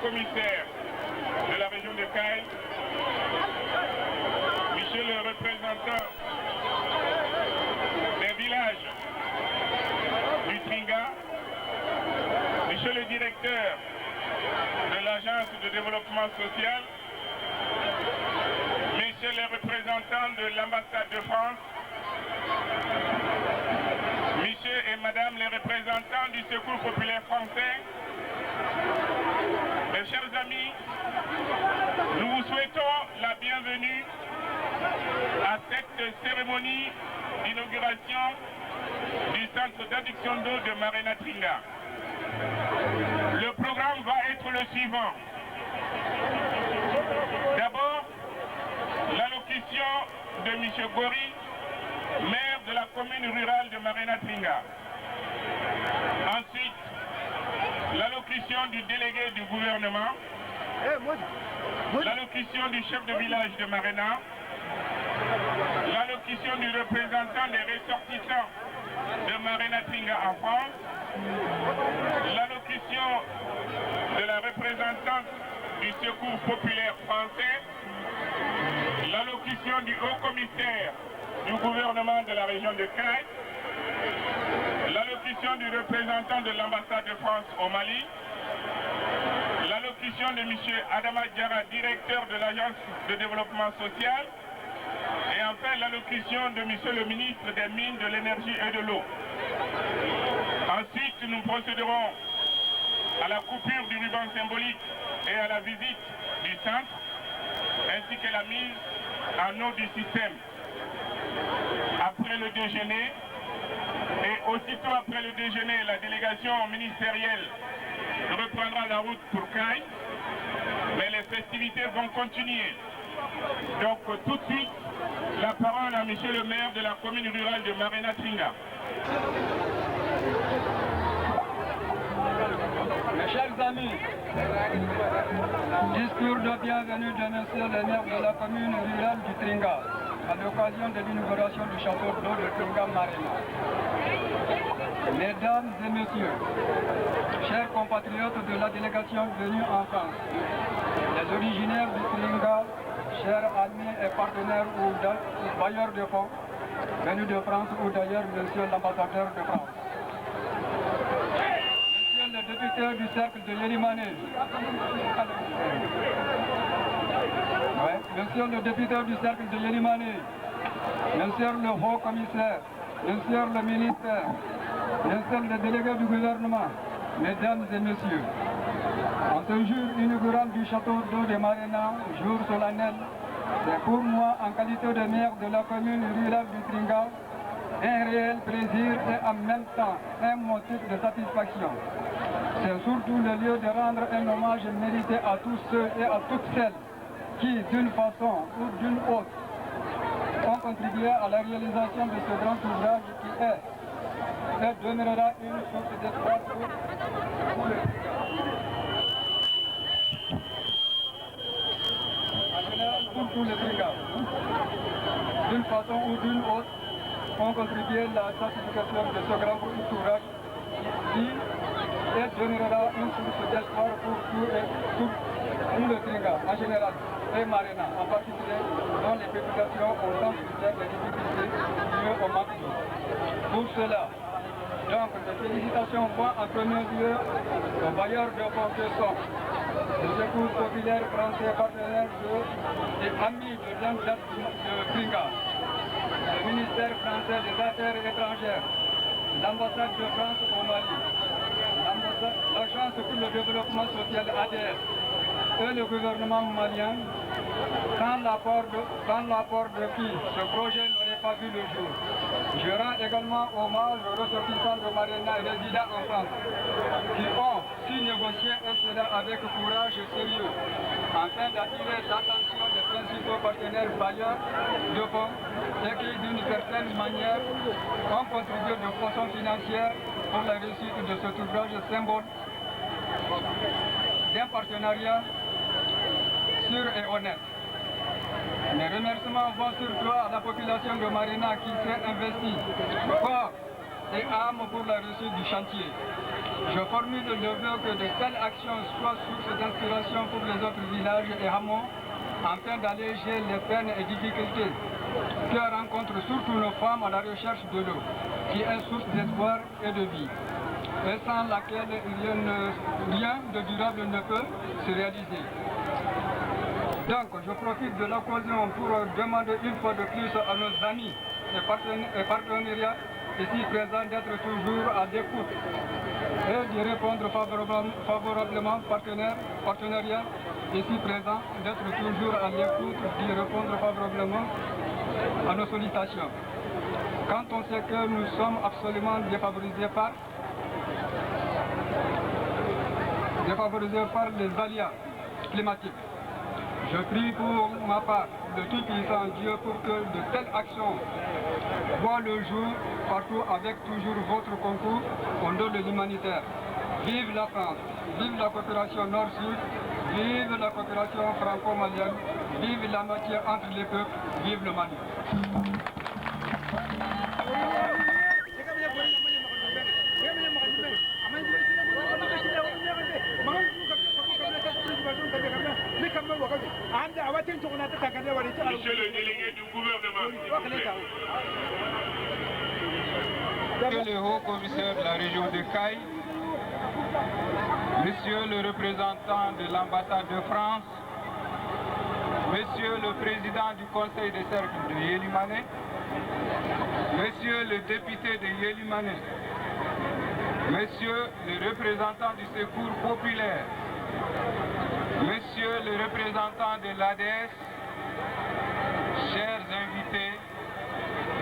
commissaire de la région de Caille, monsieur le représentant des villages du Tringa, monsieur le directeur de l'agence de développement social, messieurs les représentants de l'ambassade de France, messieurs et madame les représentants du Secours populaire français, mes chers amis, nous vous souhaitons la bienvenue à cette cérémonie d'inauguration du centre d'adduction d'eau de Marina Tringa. Le programme va être le suivant. D'abord, l'allocution de M. Gori, maire de la commune rurale de Marina Tringa. Ensuite, l'allocution du délégué du gouvernement, l'allocution du chef de village de Marena, l'allocution du représentant des ressortissants de Marena Tringa en France, l'allocution de la représentante du Secours populaire français, l'allocution du haut-commissaire du gouvernement de la région de Kayes, l'allocution du représentant de l'ambassade de France au Mali, l'allocution de M. Adama Diarra, directeur de l'Agence de développement social, et enfin l'allocution de M. le ministre des Mines, de l'Énergie et de l'Eau. Ensuite, nous procéderons à la coupure du ruban symbolique et à la visite du centre, ainsi que la mise en eau du système. Après le déjeuner, et aussitôt après le déjeuner, la délégation ministérielle reprendra la route pour Kayes, mais les festivités vont continuer. Donc tout de suite, la parole à monsieur le maire de la commune rurale de Marena Tringa. Mes chers amis, discours de bienvenue de monsieur le maire de la commune rurale du Tringa, à l'occasion de l'inauguration du château d'eau de Tringa Marena. Mesdames et messieurs, chers compatriotes de la délégation venue en France, les originaires du Tringa, chers amis et partenaires ou bailleurs de fonds, venus de France ou d'ailleurs, monsieur l'ambassadeur de France. Monsieur le député du cercle de Yélimané, monsieur le député du cercle de Yélimané, monsieur le haut commissaire, monsieur le ministère, monsieur le délégué du gouvernement, mesdames et messieurs, en ce jour inaugural du château d'eau de Marena, jour solennel, c'est pour moi, en qualité de maire de la commune rurale du Tringa, un réel plaisir et en même temps un motif de satisfaction. C'est surtout le lieu de rendre un hommage mérité à tous ceux et à toutes celles qui, d'une façon ou d'une autre, ont contribué à la réalisation de ce grand ouvrage qui est et demeurera une source d'espoir pour le pour tous les Tringa. D'une façon ou d'une autre, ont contribué à la satisfaction de ce grand ouvrage qui demeurera une source d'espoir pour tout le Tringa en général et Marena en particulier, dont les populations ont tant souffert des difficultés liées au manque d'eau. Pour cela, donc, les félicitations vont en premier lieu aux bailleurs de fonds que sont le Secours populaire français partenaire et amis de longue date de Tringa, le ministère français des Affaires étrangères, l'ambassade de France au Mali, l'Agence pour le développement social ADS et le gouvernement malien, sans l'apport de qui ce projet n'aurait pas vu le jour. Je rends également hommage aux ressortissants de Marena résidant en France, qui ont su négocier cela avec courage et sérieux, afin d'attirer l'attention des principaux partenaires bailleurs de fonds et qui, d'une certaine manière, ont contribué de façon financière pour la réussite de cet ouvrage symbole d'un partenariat sûr et honnête. Mes remerciements vont surtout à la population de Marena qui s'est investie corps et âme pour la réussite du chantier. Je formule le vœu que de telles actions soient source d'inspiration pour les autres villages et hameaux afin d'alléger les peines et difficultés que rencontrent surtout nos femmes à la recherche de l'eau, qui est source d'espoir et de vie, et sans laquelle rien de durable ne peut se réaliser. Donc, je profite de l'occasion pour demander une fois de plus à nos amis et partenariats ici présents d'être toujours à l'écoute et de répondre favorablement partenariats ici présents d'être toujours à l'écoute, de répondre favorablement à nos sollicitations. Quand on sait que nous sommes absolument défavorisés par les aléas climatiques, je prie pour ma part de tout puissant Dieu pour que de telles actions voient le jour partout avec toujours votre concours au nom de l'humanitaire. Vive la France, vive la coopération Nord-Sud, vive la coopération franco-malienne, vive l'amitié entre les peuples, vive le Mali. Monsieur le délégué du gouvernement. Monsieur le haut commissaire de la région de Caille, Monsieur le représentant de l'ambassade de France, Monsieur le président du conseil des cercles de Yélimané, Monsieur le député de Yélimané, Monsieur le représentant du secours populaire, Monsieur le représentant de l'ADS, chers invités,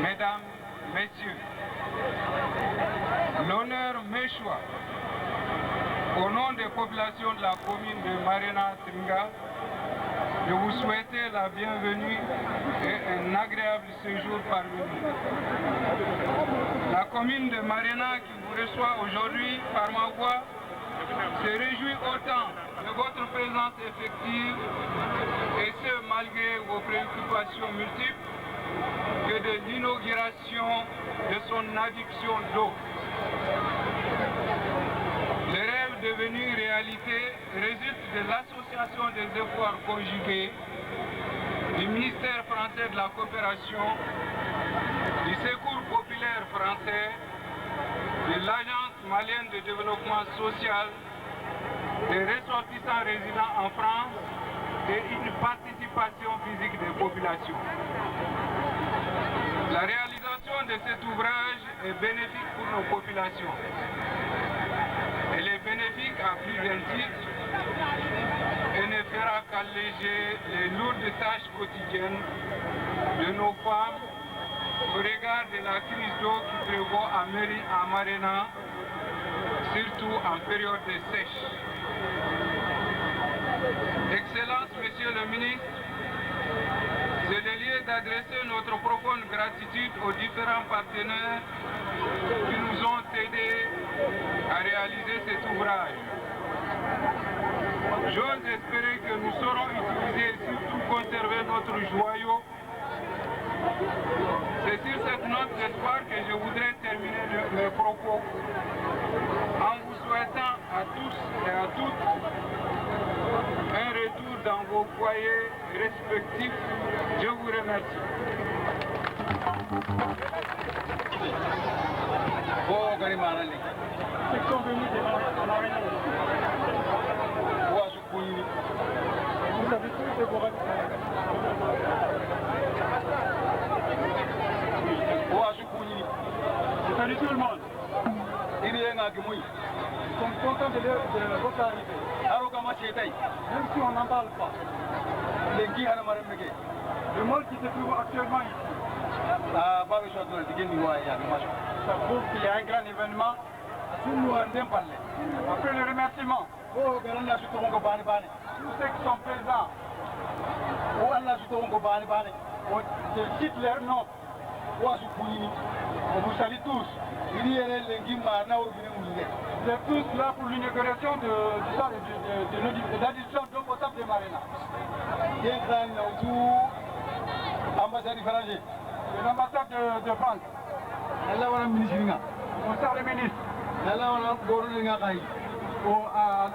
Mesdames, Messieurs, l'honneur m'échoit, au nom des populations de la commune de Marena Tringa, de vous souhaiter la bienvenue et un agréable séjour parmi nous. La commune de Marena qui vous reçoit aujourd'hui par ma voix se réjouit autant de votre présence effective et ce malgré vos préoccupations multiples que de l'inauguration de son adduction d'eau. Le rêve devenu réalité résulte de l'association des efforts conjugués du ministère français de la coopération, du secours populaire français, de l'Agence malienne de développement social, des ressortissants résidant en France et une participation physique des populations. La réalisation de cet ouvrage est bénéfique pour nos populations. Elle est bénéfique à plus d'un titre et ne fera qu'alléger les lourdes tâches quotidiennes de nos femmes au regard de la crise d'eau qui prévaut à Marena, surtout en période de sèche. Excellence, Monsieur le ministre, c'est le lieu d'adresser notre profonde gratitude aux différents partenaires qui nous ont aidés à réaliser cet ouvrage. J'ose espérer que nous saurons utiliser et surtout conserver notre joyau. C'est sur cette note d'espoir que je voudrais terminer mes propos en vous souhaitant à tous et à toutes un retour dans vos foyers respectifs. Je vous remercie. Salut tout le monde. Nous sommes contents de votre arrivée. Même si on n'en parle pas. Le monde qui se trouve actuellement ici, ça prouve qu'il y a un grand événement. Après le remerciement, tous ceux qui sont présents, je cite leur nom. On vous salue tous. Vous êtes tous là pour l'inauguration de l'addition d'eau potable de Marena. L'ambassade de France. Bonsoir le ministre.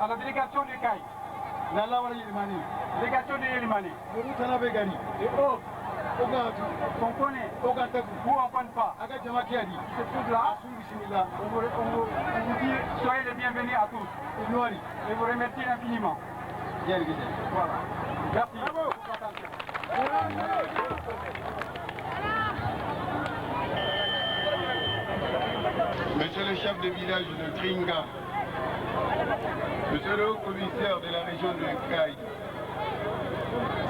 À la délégation du CAI. Délégation de Yélimané. Et autres. On connaît, ou on ne connaît pas. C'est tout là. On vous dit soyez les bienvenus à tous. Et vous remercie infiniment. Voilà. Merci. Bravo. Monsieur le chef de village de Tringa, Monsieur le haut commissaire de la région de Caille,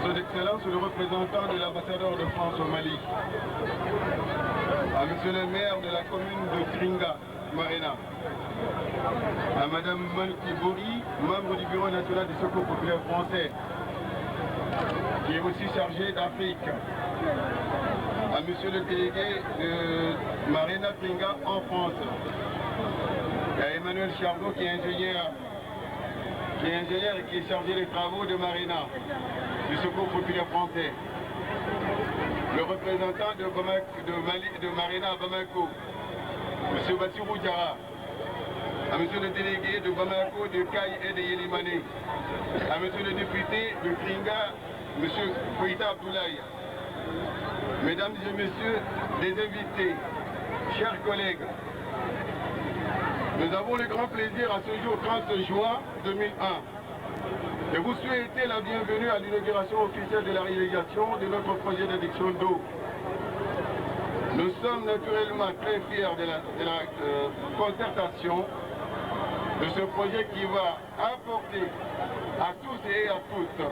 Son Excellence le représentant de l'ambassadeur de France au Mali, à Monsieur le maire de la commune de Tringa, Marena, à Madame Malki Bori, membre du Bureau national du secours populaire français, qui est aussi chargé d'Afrique, à Monsieur le délégué de Marena Tringa en France, Il y a Emmanuel Chardot qui est ingénieur et qui est chargé des travaux de Marina, du Secours populaire français. Le représentant de Marina à Bamako, M. Bassirou Diarra, à M. le délégué de Bamako, de Caille et de Yelimane, à M. le député de Tringa, M. Koïta Abdoulaye. Mesdames et messieurs les invités, chers collègues, nous avons le grand plaisir à ce jour 30 juin 2001 de vous souhaiter la bienvenue à l'inauguration officielle de la réalisation de notre projet d'adduction d'eau. Nous sommes naturellement très fiers de la concertation de ce projet qui va apporter à tous et à toutes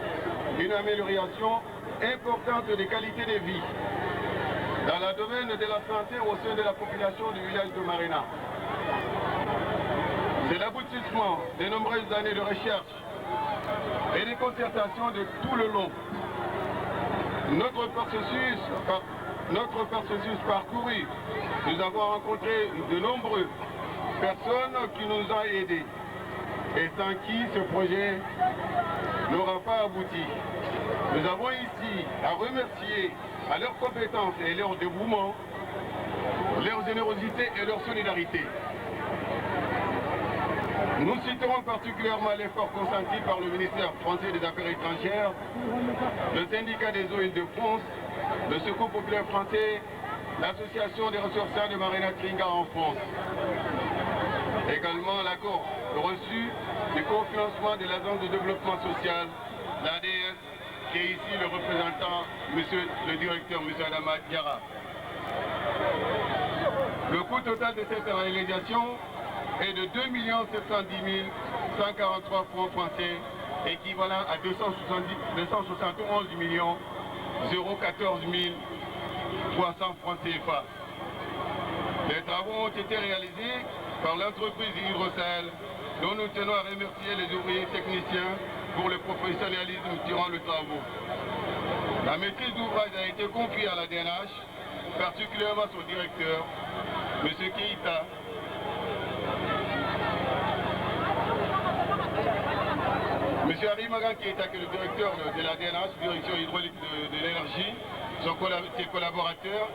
une amélioration importante des qualités de vie dans le domaine de la santé au sein de la population du village de Marina. C'est l'aboutissement de nombreuses années de recherche et de concertation de tout le long. Notre processus parcouru, nous avons rencontré de nombreuses personnes qui nous ont aidés et sans qui ce projet n'aura pas abouti. Nous avons ici à remercier à leurs compétences et leur dévouement, leur générosité et leur solidarité. Nous citerons particulièrement l'effort consenti par le ministère français des Affaires étrangères, le syndicat des eaux Île-de-France, le Secours populaire français, l'association des ressortissants de Marina Tringa en France. Également l'accord reçu du cofinancement de l'Agence de développement social, l'ADS, qui est ici le représentant, le directeur, M. Adama Diarra. Le coût total de cette réalisation est de 2 710 143 francs français, équivalent à 271 014 300 francs CFA. Les travaux ont été réalisés par l'entreprise Hydrosal, dont nous tenons à remercier les ouvriers techniciens pour le professionnalisme durant les travaux. La maîtrise d'ouvrage a été confiée à la DNH, particulièrement son directeur, M. Keïta. M. Harry Magan Keïta, qui est le directeur de la DNH, direction hydraulique de l'énergie, ses collaborateurs,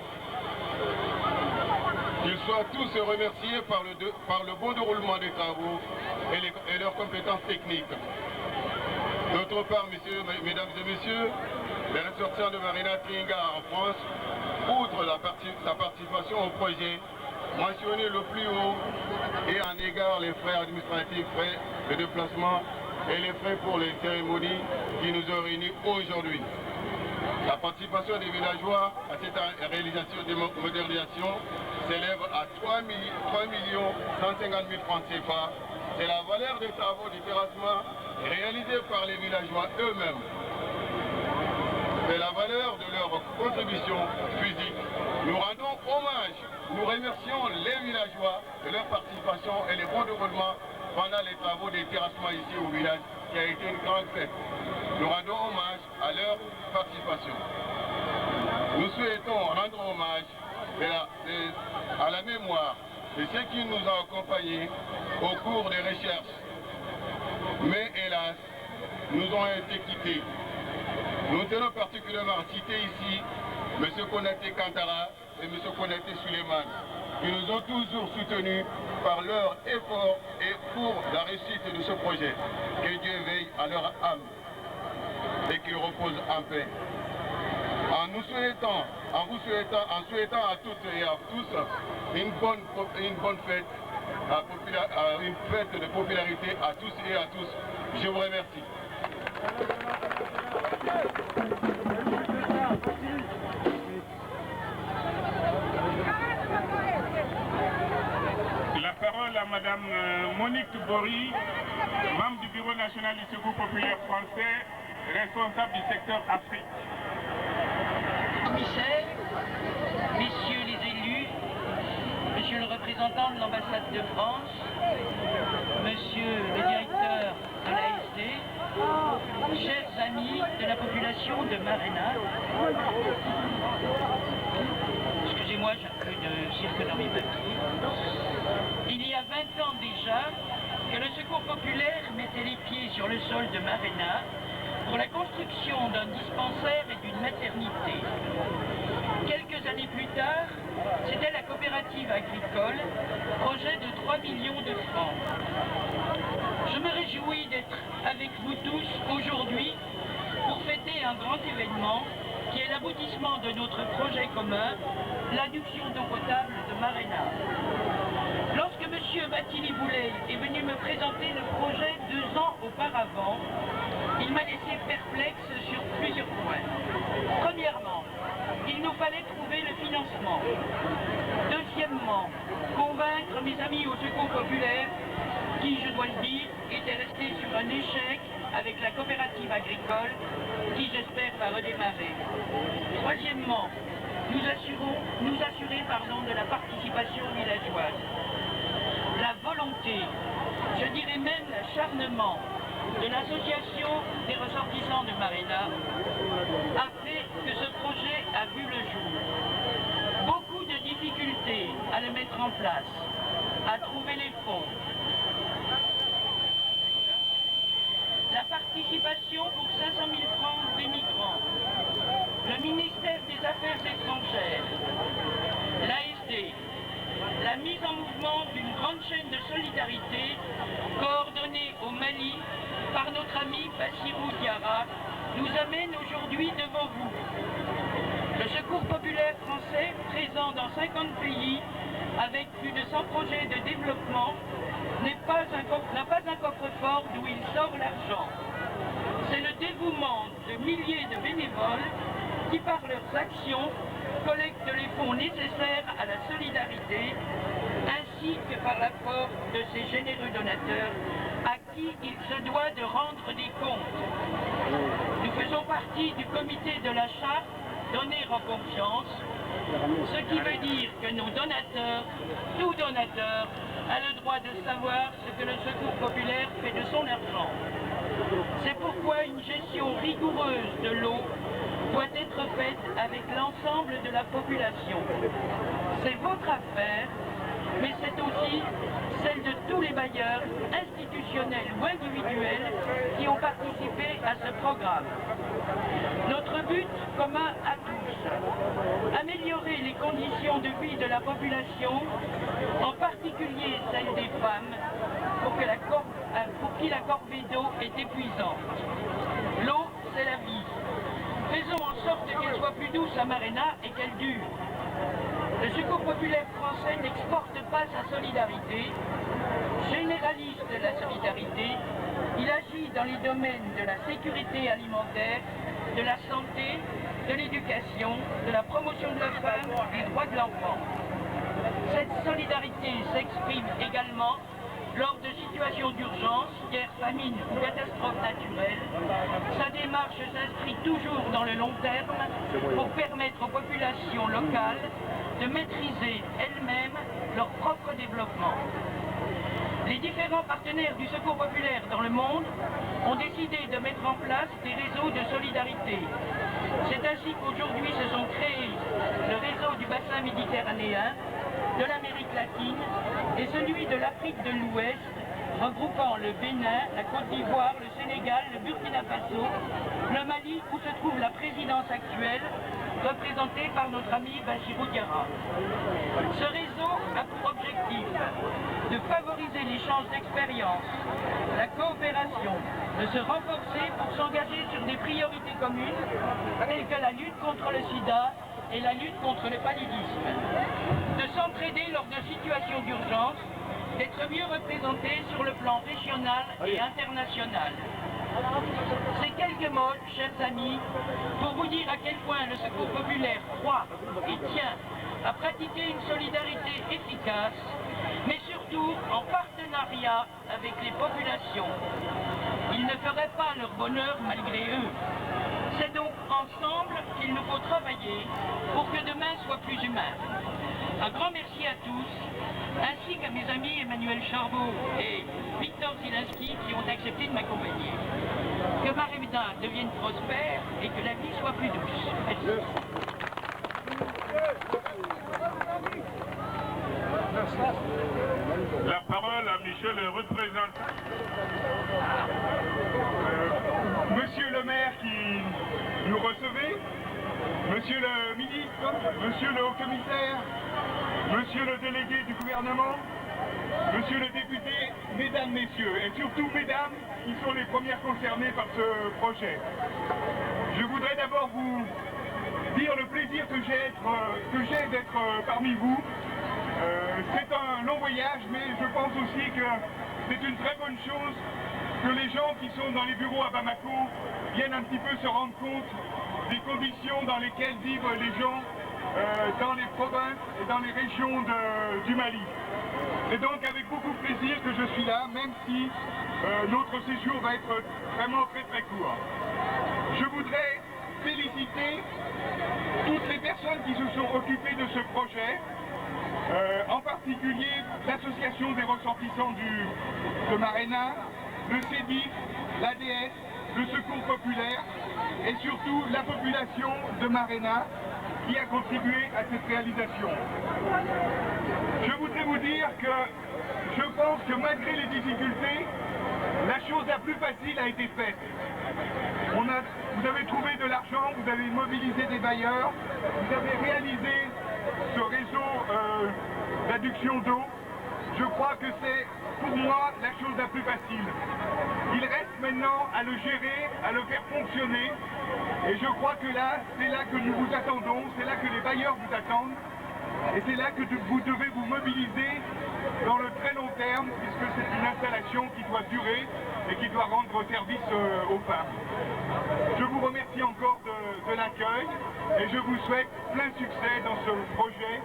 qu'ils soient tous remerciés par le bon déroulement des travaux et leurs compétences techniques. D'autre part, mesdames et messieurs, les ressortissants de Marina Tringa en France, outre sa participation au projet, mentionnez le plus haut et en égard les frais administratifs, frais de déplacement et les frais pour les cérémonies qui nous ont réunis aujourd'hui. La participation des villageois à cette réalisation de modernisation s'élève à 3 150 000 francs CFA. C'est la valeur des travaux de terrassement réalisés par les villageois eux-mêmes. C'est la valeur de leur contribution physique. Nous rendons hommage, nous remercions les villageois de leur participation et les bons déroulements pendant les travaux de terrassement ici au village, qui a été une grande fête. Nous rendons hommage à leur participation. Nous souhaitons rendre hommage à la mémoire de ceux qui nous ont accompagnés au cours des recherches. Mais hélas, nous ont été quittés. Nous tenons particulièrement à citer ici M. Konaté Kantara et M. Konaté Suleiman, qui nous ont toujours soutenus par leur effort et pour la réussite de ce projet. Que Dieu veille à leur âme et qu'ils reposent en paix. En souhaitant à toutes et à tous une bonne fête, une fête de popularité à tous et à tous. Je vous remercie. La parole à Madame Monique Bory, membre du Bureau national du Secours populaire français, responsable du secteur Afrique. Michel, messieurs les élus, monsieur le représentant de l'ambassade de France, monsieur le directeur de l'ASD, chers amis de la population de Marina, excusez-moi, j'ai un peu de circonnerie papier. Il y a 20 ans déjà, populaire mettait les pieds sur le sol de Marena pour la construction d'un dispensaire et d'une maternité. Quelques années plus tard, c'était la coopérative agricole, projet de 3 millions de francs. Je me réjouis d'être avec vous tous aujourd'hui pour fêter un grand événement qui est l'aboutissement de notre projet commun, l'adduction d'eau potable de Marena. Lorsque M. Bathily-Boulet est venu me présenter le projet 2 ans auparavant, il m'a laissé perplexe sur plusieurs points. Premièrement, il nous fallait trouver le financement. Deuxièmement, convaincre mes amis au Secours populaire, qui, je dois le dire, étaient restés sur un échec avec la coopérative agricole, qui j'espère va redémarrer. Troisièmement, nous assurer de la participation villageoise. La volonté, je dirais même l'acharnement de l'association des ressortissants de Marena a fait que ce projet a vu le jour. Beaucoup de difficultés à le mettre en place, à trouver les fonds. La participation pour 500 000 francs des migrants. Le ministère des Affaires étrangères. L'ASD. La mise en mouvement d'une grande chaîne de solidarité coordonnée au Mali par notre ami Bassirou Diarra nous amène aujourd'hui devant vous. Le Secours populaire français, présent dans 50 pays, avec plus de 100 projets de développement, n'a pas un coffre-fort d'où il sort l'argent. C'est le dévouement de milliers de bénévoles qui, par leurs actions, collectent les fonds nécessaires à la solidarité, ainsi que par l'apport de ces généreux donateurs à qui il se doit de rendre des comptes. Nous faisons partie du comité de la charte Donner en confiance, ce qui veut dire que nos donateurs, tout donateur, a le droit de savoir ce que le Secours populaire fait de son argent. C'est pourquoi une gestion rigoureuse de l'eau doit être faite avec l'ensemble de la population. C'est votre affaire, mais c'est aussi celle de tous les bailleurs, institutionnels ou individuels, qui ont participé à ce programme. Notre but commun à tous, améliorer les conditions de vie de la population, en particulier celles des femmes, pour qui la corvée d'eau est épuisante. L'eau, c'est la vie. Faisons en sorte qu'elle soit plus douce à Marena et qu'elle dure. Le Secours populaire français n'exporte pas sa solidarité, généraliste de la solidarité, il agit dans les domaines de la sécurité alimentaire, de la santé, de l'éducation, de la promotion de la femme, des droits de l'enfant. Cette solidarité s'exprime également lors de situations d'urgence, guerre, famine ou catastrophe naturelle. Sa démarche s'inscrit toujours dans le long terme pour permettre aux populations locales de maîtriser elles-mêmes leur propre développement. Les différents partenaires du Secours populaire dans le monde ont décidé de mettre en place des réseaux de solidarité. C'est ainsi qu'aujourd'hui se sont créés le réseau du bassin méditerranéen, de l'Amérique latine et celui de l'Afrique de l'Ouest, regroupant le Bénin, la Côte d'Ivoire, le Sénégal, le Burkina Faso, le Mali où se trouve la présidence actuelle, représentée par notre ami Bassirou Diarra. Ce réseau a pour objectif de favoriser l'échange d'expériences, la coopération, de se renforcer pour s'engager sur des priorités communes telles que la lutte contre le sida et la lutte contre le paludisme, de s'entraider lors de situations d'urgence, d'être mieux représentés sur le plan régional et international. Ces quelques mots, chers amis, pour vous dire à quel point le Secours populaire croit et tient à pratiquer une solidarité efficace, mais surtout en partenariat avec les populations. Ils ne feraient pas leur bonheur malgré eux. C'est donc ensemble qu'il nous faut travailler pour que demain soit plus humain. Un grand merci à tous, ainsi qu'à mes amis Emmanuel Charbot et Victor Zilinski qui ont accepté de m'accompagner. Que Marena devienne prospère et que la vie soit plus douce. Merci. La parole à Michel. Monsieur le représentant. Monsieur le maire qui nous recevait, monsieur le ministre, monsieur le haut-commissaire, monsieur le délégué du gouvernement, monsieur le député, mesdames, messieurs, et surtout mesdames qui sont les premières concernées par ce projet. Je voudrais d'abord vous dire le plaisir que j'ai d'être parmi vous. C'est un long voyage, mais je pense aussi que c'est une très bonne chose que les gens qui sont dans les bureaux à Bamako viennent un petit peu se rendre compte des conditions dans lesquelles vivent les gens dans les provinces et dans les régions du Mali. C'est donc avec beaucoup de plaisir que je suis là, même si notre séjour va être vraiment très très court. Je voudrais féliciter toutes les personnes qui se sont occupées de ce projet, en particulier l'association des ressortissants de Marena, le CEDIF, l'ADS, le Secours populaire et surtout la population de Marena qui a contribué à cette réalisation. Je voudrais vous dire que je pense que malgré les difficultés, la chose la plus facile a été faite. Vous avez trouvé de l'argent, vous avez mobilisé des bailleurs, vous avez réalisé ce réseau d'adduction d'eau. Je crois que c'est pour moi la chose la plus facile. Il reste maintenant à le gérer, à le faire fonctionner. Et je crois que là, c'est là que nous vous attendons, c'est là que les bailleurs vous attendent. Et c'est là que vous devez vous mobiliser dans le très long terme, puisque c'est une installation qui doit durer et qui doit rendre service aux femmes. Je vous remercie encore de l'accueil et je vous souhaite plein succès dans ce projet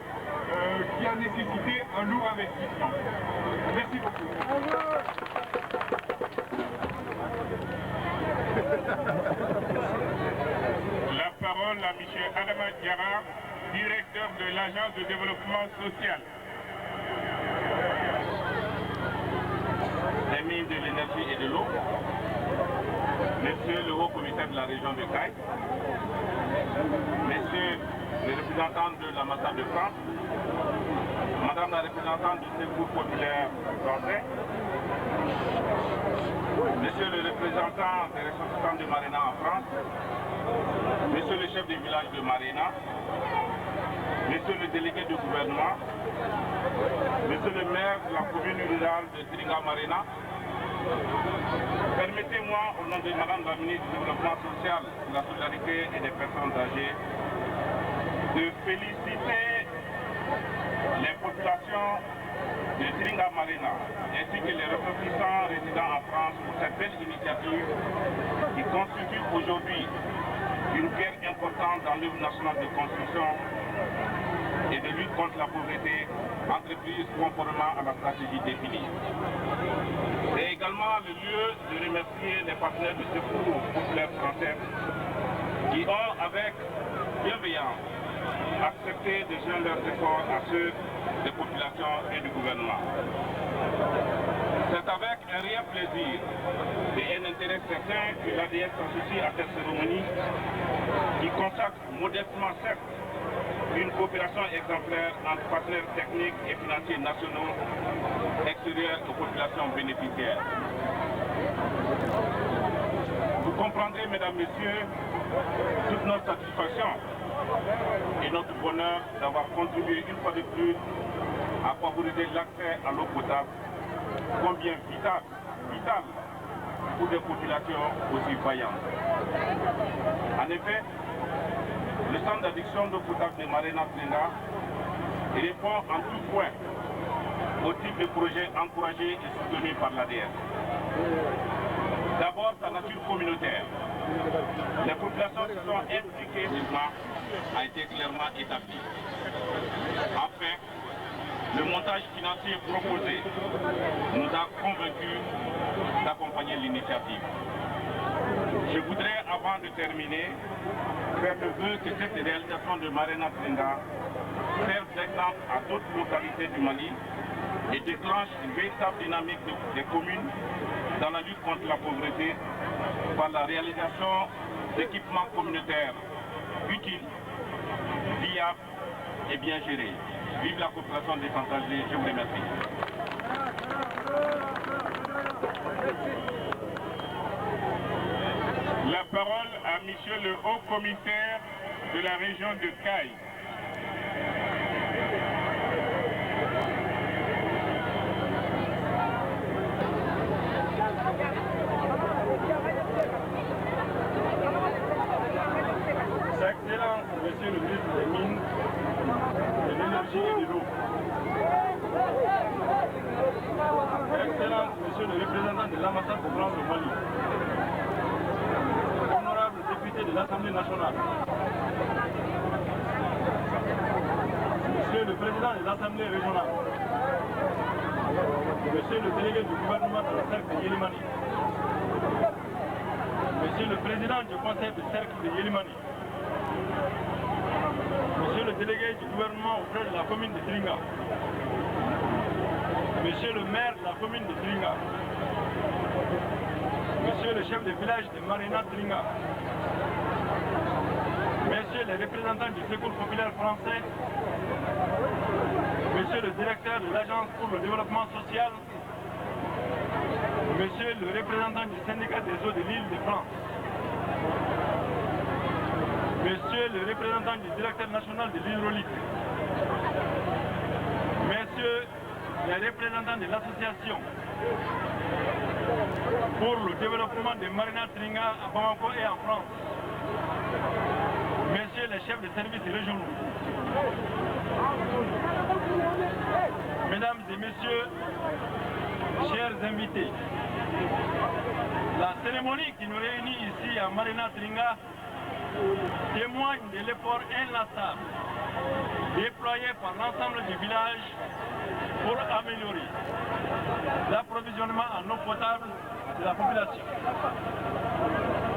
qui a nécessité un lourd investissement. Merci beaucoup. La parole à M. Adama Diarra, directeur de l'Agence de développement social. Les ministres de l'énergie et de l'eau, monsieur le haut-commissaire de la région de Caille, messieurs les représentants de l'ambassade de France, madame la représentante du Secours populaire français, monsieur le représentant des ressortissants de Marena en France, monsieur le chef du village de Marena, monsieur le délégué du gouvernement, monsieur le maire de la commune rurale de Tringa Marena, permettez-moi, au nom de madame la ministre du développement social, de la solidarité et des personnes âgées, de féliciter les populations de Tringa Marena ainsi que les ressortissants résidents en France pour cette belle initiative qui constitue aujourd'hui une pierre importante dans l'œuvre nationale de construction et de lutte contre la pauvreté entreprise conformément à la stratégie définie. C'est également le lieu de remercier les partenaires du Secours populaire français qui ont avec bienveillance accepté de joindre leurs efforts à ceux des populations et du gouvernement. C'est avec un réel plaisir et un intérêt certain que l'ADS s'associe à cette cérémonie qui consacre modestement certes une coopération exemplaire entre partenaires techniques et financiers nationaux extérieurs aux populations bénéficiaires. Vous comprendrez, mesdames, messieurs, toute notre satisfaction et notre bonheur d'avoir contribué une fois de plus à favoriser l'accès à l'eau potable, combien vital pour des populations aussi vaillantes. En effet, le centre d'addiction d'eau potable de Marena Tringa répond en tout point au type de projet encouragé et soutenu par l'ADS. D'abord, sa nature communautaire. Les populations qui sont impliquées vivement a été clairement établi. Enfin, le montage financier proposé nous a convaincus d'accompagner l'initiative. Je voudrais, avant de terminer, faire le vœu que cette réalisation de Marena Tringa serve d'exemple à d'autres localités du Mali et déclenche une véritable dynamique des communes dans la lutte contre la pauvreté par la réalisation d'équipements communautaires utiles, viables et bien gérés. Vive la coopération décentralisée, je vous remercie. La parole à Monsieur le Haut-Commissaire de la région de Caille. Sa Excellence, Monsieur le ministre des Mines, de l'Énergie et de l'eau. Sa Excellence, Monsieur le représentant de l'ambassade de France au Mali. Honorable député de l'Assemblée nationale. Monsieur le président de l'Assemblée régionale. Monsieur le délégué du gouvernement de la cercle de Yélimani. Monsieur le président du conseil de cercle de Yélimani. Monsieur le délégué du gouvernement auprès de la commune de Tringa. Monsieur le maire de la commune de Tringa. Monsieur le chef de village de Marina Tringa. Messieurs les représentants du Secours populaire français. Monsieur le directeur de l'Agence pour le développement social. Monsieur le représentant du syndicat des eaux de l'île de France. Monsieur le représentant du directeur national de l'hydraulique. Messieurs les représentants de l'association pour le développement de Marina Tringa à Bamako et en France. Messieurs les chefs de services régionaux. Mesdames et messieurs, chers invités, la cérémonie qui nous réunit ici à Marina Tringa témoigne de l'effort inlassable déployé par l'ensemble du village pour améliorer l'approvisionnement en eau potable de la population.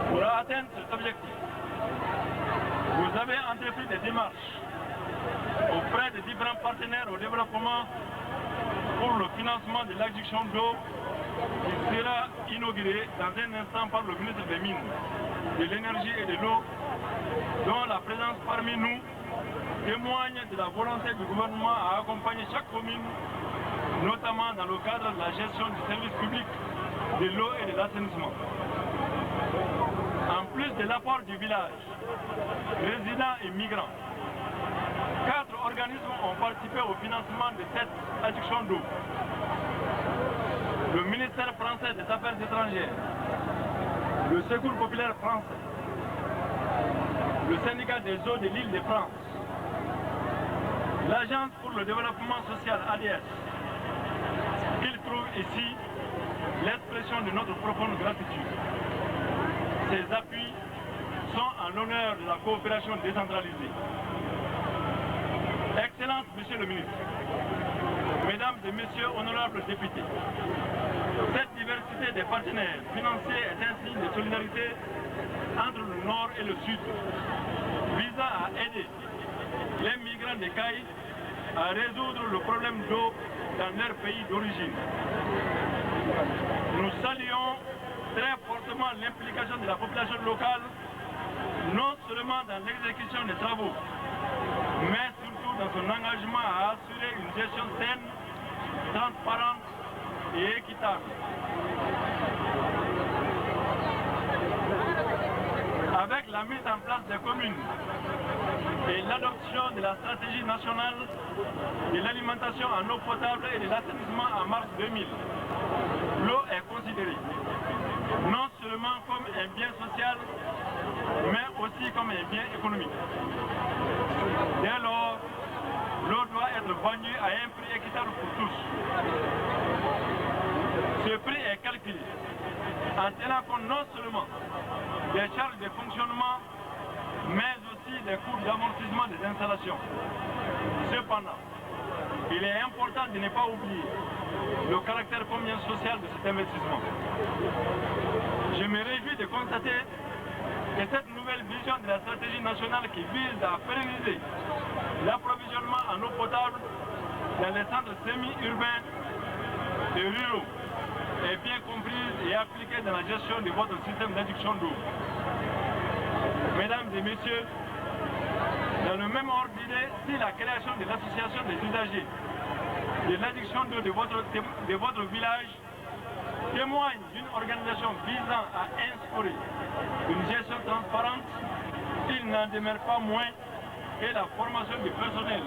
Pour atteindre cet objectif, vous avez entrepris des démarches auprès des différents partenaires au développement pour le financement de l'adduction d'eau qui sera inaugurée dans un instant par le ministre des Mines, de l'Énergie et de l'eau, dont la présence parmi nous témoigne de la volonté du gouvernement à accompagner chaque commune, notamment dans le cadre de la gestion du service public de l'eau et de l'assainissement. En plus de l'apport du village, résidents et migrants, 4 organismes ont participé au financement de cette adduction d'eau. Le ministère français des Affaires étrangères, le Secours populaire français, le syndicat des eaux de l'île de France, l'Agence pour le développement social ADS, qu'il trouve ici l'expression de notre profonde gratitude. Ces appuis sont en l'honneur de la coopération décentralisée. Excellences, Monsieur le ministre, Mesdames et Messieurs honorables députés, cette diversité des partenaires financiers est un signe de solidarité entre le Nord et le Sud, visant à aider les migrants des Cailles à résoudre le problème d'eau dans leur pays d'origine. Nous saluons très fortement l'implication de la population locale, non seulement dans l'exécution des travaux, mais surtout dans son engagement à assurer une gestion saine, transparente et équitable. Avec la mise en place des communes et l'adoption de la stratégie nationale de l'alimentation en eau potable et de l'assainissement en mars 2000, l'eau est considérée non seulement comme un bien social, mais aussi comme un bien économique. Dès lors, l'eau doit être vendue à un prix équitable pour tous. Ce prix est calculé en tenant compte non seulement des charges de fonctionnement, mais aussi des coûts d'amortissement des installations. Cependant, il est important de ne pas oublier le caractère combien social de cet investissement. Je me réjouis de constater que cette nouvelle vision de la stratégie nationale qui vise à pérenniser l'approvisionnement en eau potable dans les centres semi-urbains et ruraux est bien comprise et appliquée dans la gestion de votre système d'adduction d'eau. Mesdames et messieurs, dans le même ordre d'idée, si la création de l'association des usagers de l'adduction d'eau de votre village témoigne d'une organisation visant à instaurer une gestion transparente, il n'en demeure pas moins que la formation du personnel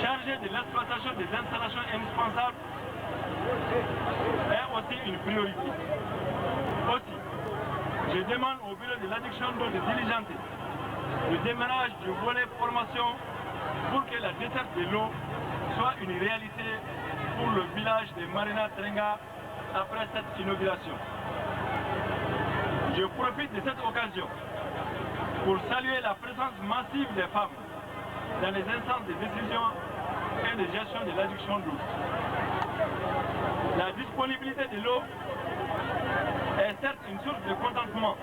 chargé de l'exploitation des installations indispensables est aussi une priorité. Aussi, je demande au bureau de l'adduction d'eau de diligenter le démarrage du volet formation pour que la desserte de l'eau soit une réalité pour le village de Marina Trenga après cette inauguration. Je profite de cette occasion pour saluer la présence massive des femmes dans les instances de décision et de gestion de l'adduction d'eau. La disponibilité de l'eau est certes une source de contentement,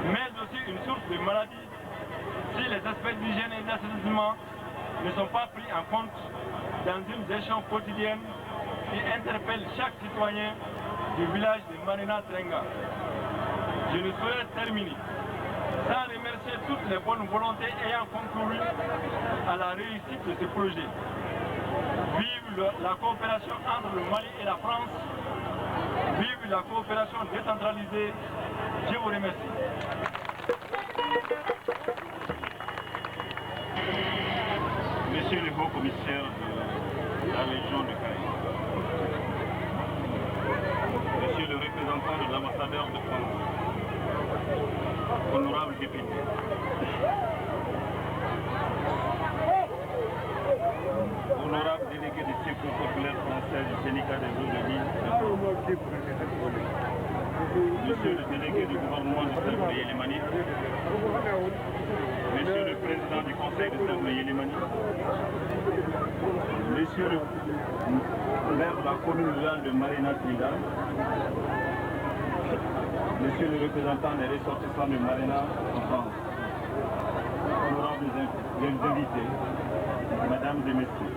mais aussi une source de maladie si les aspects d'hygiène et d'assainissement ne sont pas pris en compte dans une gestion quotidienne qui interpelle chaque citoyen du village de Marina Trenga. Je ne saurais terminer sans remercier toutes les bonnes volontés ayant concouru à la réussite de ce projet. Vive la coopération entre le Mali et la France. Vive la coopération décentralisée. Je vous remercie. Monsieur le haut-commissaire de la Légion de Caraïbes, Monsieur le représentant de l'ambassadeur de France, honorable député, honorable délégué du Secours populaire français du syndicat des eaux de l'île, Monsieur le délégué du gouvernement du Cercle de Yélimani, Monsieur le président du conseil du Cercle de Yélimani, Monsieur le maire de la commune rurale de Marina Trenga, Monsieur le représentant des ressortissants de Marina en France, honorables invités, Mesdames et Messieurs,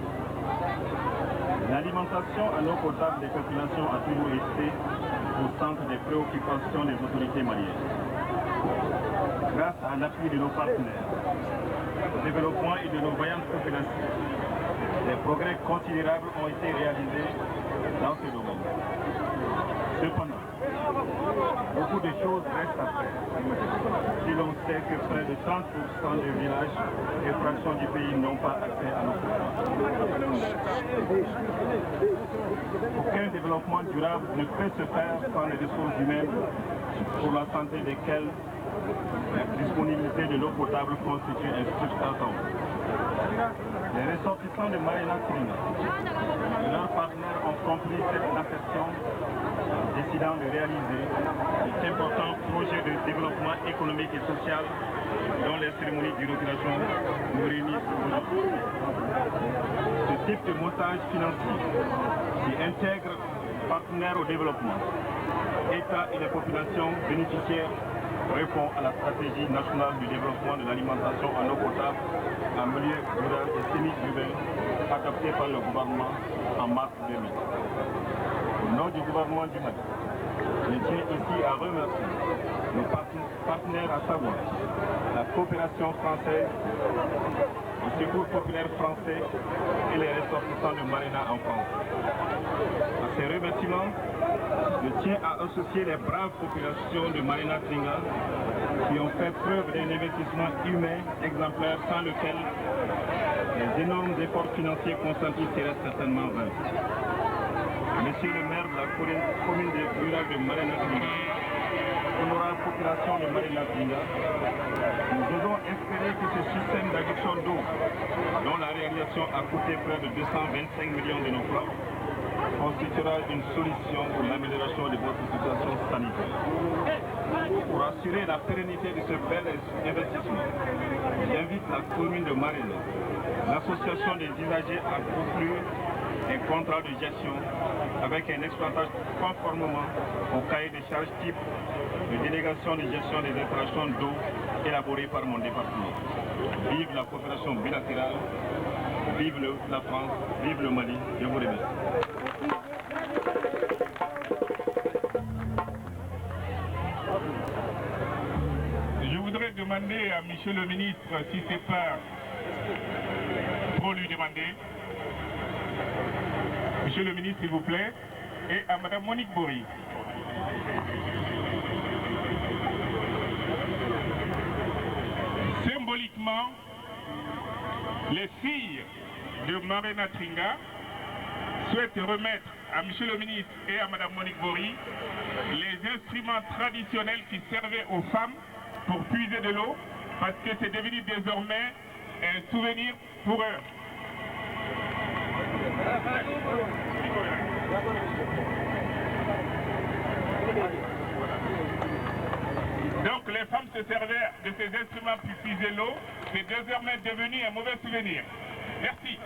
l'alimentation en eau potable des populations a toujours été au centre des préoccupations des autorités maliennes. Grâce à l'appui de nos partenaires, au développement et de nos vaillantes populations, des progrès considérables ont été réalisés dans ce domaine. Cependant, beaucoup de choses restent à faire. Si l'on sait que près de 30% des villages et fractions du pays n'ont pas accès à l'eau potable. Aucun développement durable ne peut se faire sans les ressources humaines pour la santé desquelles la disponibilité de l'eau potable constitue un substrat. Les ressortissants de Marina Trenga et leurs partenaires ont compris cette assertion en décidant de réaliser cet important projet de développement économique et social dont les cérémonies d'inauguration nous réunissent aujourd'hui. Ce type de montage financier qui intègre partenaires au développement, État et les populations bénéficiaires répond à la stratégie nationale du développement de l'alimentation en eau potable en milieu rural et semi-urbain adoptée par le gouvernement en mars 2000. Au nom du gouvernement du Mali, je tiens ici à remercier nos partenaires, à savoir la coopération française, le Secours populaire français et les ressortissants de Marina en France. À ces remerciements, je tiens à associer les braves populations de Marina Trenga qui ont fait preuve d'un investissement humain exemplaire sans lequel les énormes efforts financiers consentis seraient certainement vains. Monsieur le maire de la commune rurale de Marina Trenga, honorable population de Marina Trenga, nous devons espérer que ce système d'adduction d'eau, dont la réalisation a coûté près de 225 millions de nos francs, constituera une solution pour l'amélioration de votre situation sanitaire. Pour assurer la pérennité de ce bel investissement, j'invite la commune de Marina, l'association des usagers à conclure un contrat de gestion avec un exploitant conformément au cahier de charges type de délégation de gestion des installations d'eau élaboré par mon département. Vive la coopération bilatérale, vive la France, vive le Mali, je vous remercie. Je voudrais demander à Monsieur le ministre si c'est pas trop lui demander. Monsieur le ministre, s'il vous plaît. et à Mme Monique Bory. Symboliquement, les filles de Marina Tringa souhaitent remettre à M. le ministre et à Mme Monique Bory les instruments traditionnels qui servaient aux femmes pour puiser de l'eau, parce que c'est devenu désormais un souvenir pour eux. Donc les femmes se servaient de ces instruments pour puiser l'eau, c'est désormais devenu un mauvais souvenir. Merci.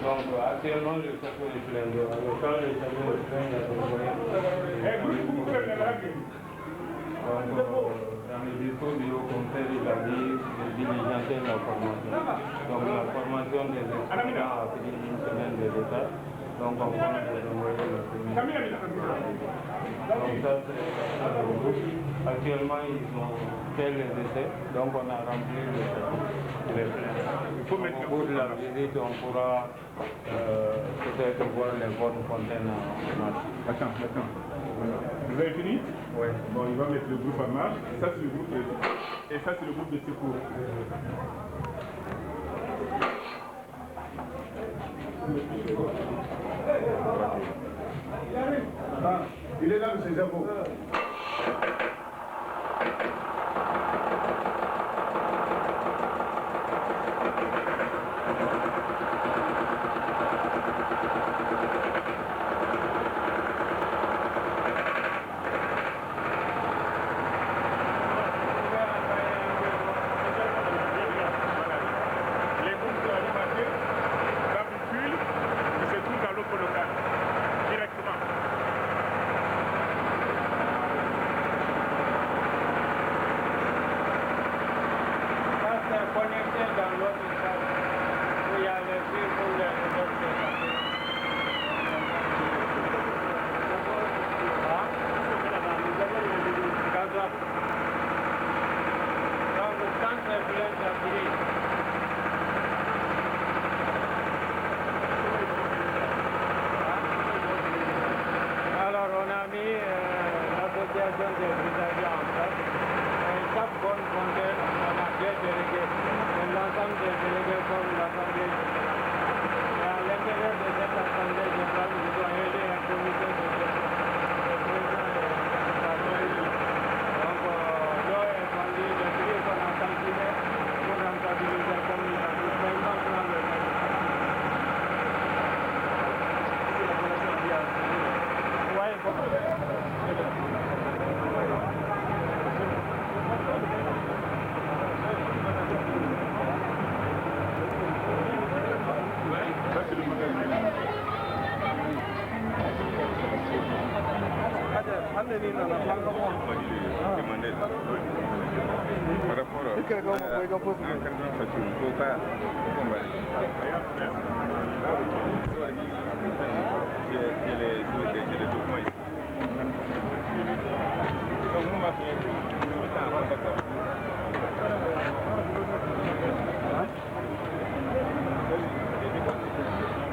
Donc actuellement le château est plein de quand le château est plein, il y a des moyens. Dans les discours du haut conseil, il a dit de diligenter la formation. Donc la formation des experts a pris une semaine de retard. Donc on compte envoyer le premier. Donc ça c'est à groupe. Actuellement ils ont fait les essais, donc on a rempli le château. Au bout de la visite, on pourra peut-être voir les bonnes fontaines en marche. Attends. Vous avez fini? Oui. Bon, il va mettre le groupe en marche. Ça, c'est le groupe de... Et ça, c'est le groupe de secours. Ah, il est là, M. Zabo.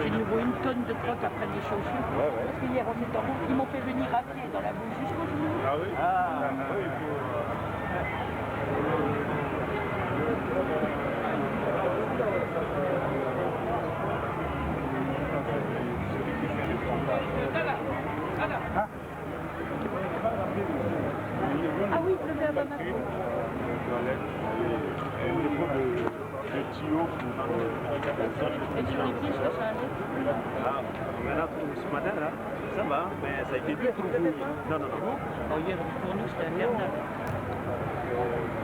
Il nous vaut une tonne de crottes après les chaussures. Parce qu'hier on est en route, ils m'ont fait venir à pied dans la boue jusqu'au genou. Ah oui? Ah oui, il pleuvait à Bamako. Et sur les pieds, ça allait? Maintenant, ce matin, là, ça va, mais ça a été dur pour vous. Non. Oh, hier, pour nous, c'était infernal.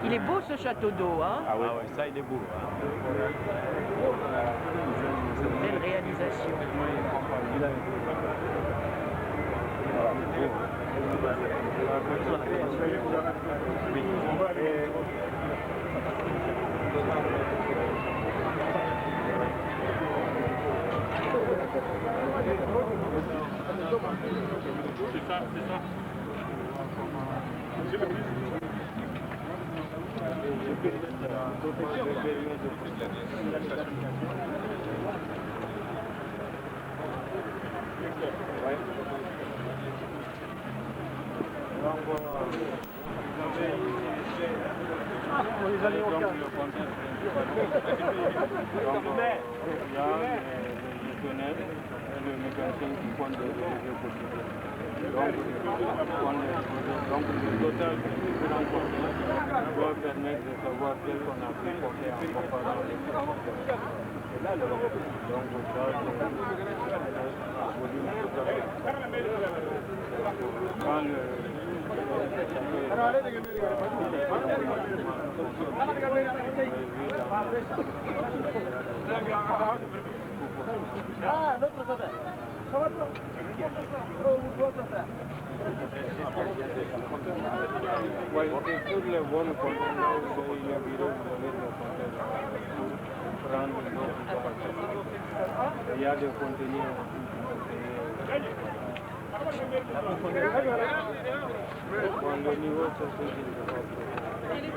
Il est beau ce château d'eau, hein? Ah ouais, ça, il est beau. Belle réalisation. C'est ça, c'est ça. Le mécanicien qui prend des délégués possibles. Donc le total que nous voulons porter doit permettre de savoir quel qu'on a pu porter en comparant les producteurs. C'est là le donc ça c'est le volume total. Quand le Ah, l'autre côté. Ça va pas. ouais, c'est sur les bonnes conteneurs là où il y a bureau de mettre le conteneur pour prendre il y a des conteneurs bon, le niveau c'est ce qu'il faut.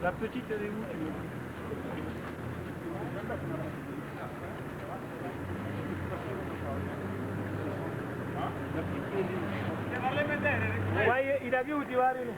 La petite, elle est où, tu veux? Ouais, il a vu où tu vas arriver.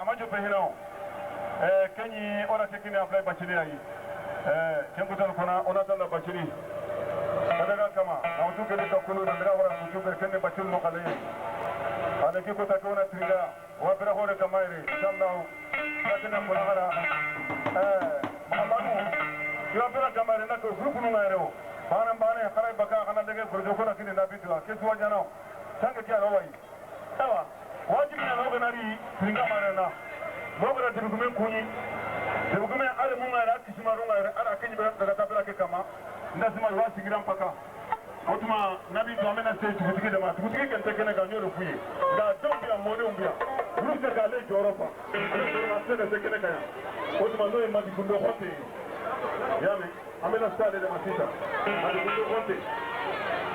amajo pehino kenyi ona tekini aflay bachiri ayi kenkutal kona ona talla bachiri kadaga kama na utuke ni takulu na ndira wara utuke kenne bachiri no kale ale kiko takona tringa wa bira hore kamaire inshallah kakena mulagara mahamu yo bira kamaire na ko grupu no ngairo bane khare baka kana dege gurjo ko nakini nabitwa keswa jana sanga kya rawai sawa wajibi na loga nari tringa marena loga dibugume kunyi dibugume ale mungara kisimarunga ara kenyi daga tabira ke kama ndasima wasi giran paka otuma nabi to amena se tukutike de ma tukutike kente kene ga nyoro fuye ga dombia mode umbia ruse ga le joropa ma se de kene kaya otuma no e madi kundo hote yame amena stade de masita madi kundo hote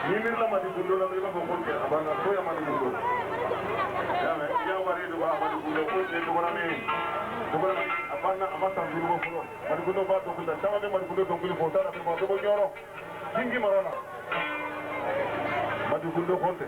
nimir la madi kundo la riba ko hote abana ko ya madi kundo yame ya wari do ba madi kundo hote do bana me do bana abana amata ngiro folo madi kundo ba do kundo tawa de madi kundo do ngiro fota na be mo do nyoro jingi marona madi kundo hote